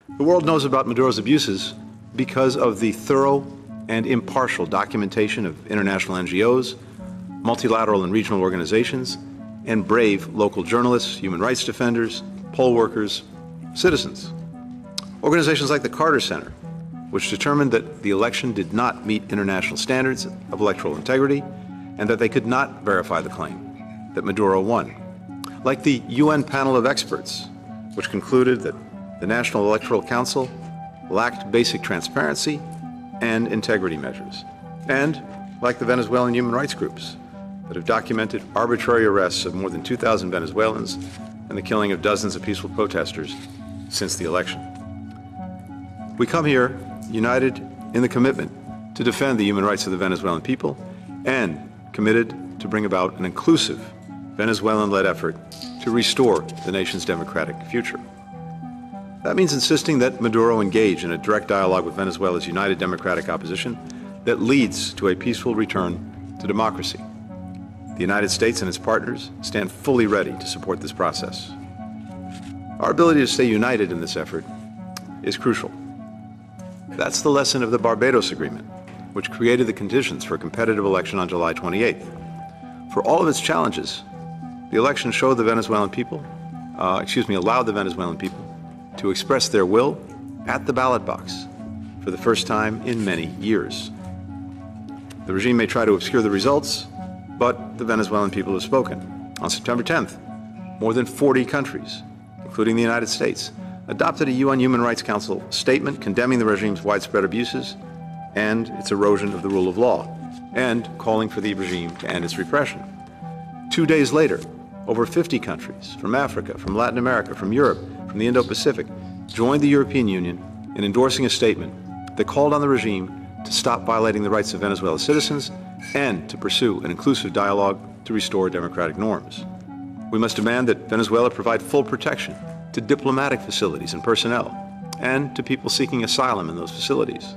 The world knows about Maduro's abuses because of the thorough and impartial documentation of international NGOs, multilateral and regional organizations, and brave local journalists, human rights defenders, poll workers, citizens. Organizations like the Carter Center, which determined that the election did not meet international standards of electoral integrity and that they could not verify the claim that Maduro won. Like the UN panel of experts, which concluded that the National Electoral Council lacked basic transparency and integrity measures. And like the Venezuelan human rights groups that have documented arbitrary arrests of more than 2,000 Venezuelans and the killing of dozens of peaceful protesters since the election. We come here united in the commitment to defend the human rights of the Venezuelan people and committed to bring about an inclusive Venezuelan-led effort to restore the nation's democratic future. That means insisting that Maduro engage in a direct dialogue with Venezuela's united democratic opposition that leads to a peaceful return to democracy. The United States and its partners stand fully ready to support this process. Our ability to stay united in this effort is crucial. That's the lesson of the Barbados Agreement, which created the conditions for a competitive election on July 28th. For all of its challenges, the election showed the Venezuelan people, allowed the Venezuelan people to express their will at the ballot box for the first time in many years. The regime may try to obscure the results, but the Venezuelan people have spoken. On September 10th, more than 40 countries, including the United States, adopted a UN Human Rights Council statement condemning the regime's widespread abuses and its erosion of the rule of law, and calling for the regime to end its repression. 2 days later, over 50 countries from Africa, from Latin America, from Europe, from the Indo-Pacific joined the European Union in endorsing a statement that called on the regime to stop violating the rights of Venezuela's citizens and to pursue an inclusive dialogue to restore democratic norms. We must demand that Venezuela provide full protection to diplomatic facilities and personnel and to people seeking asylum in those facilities.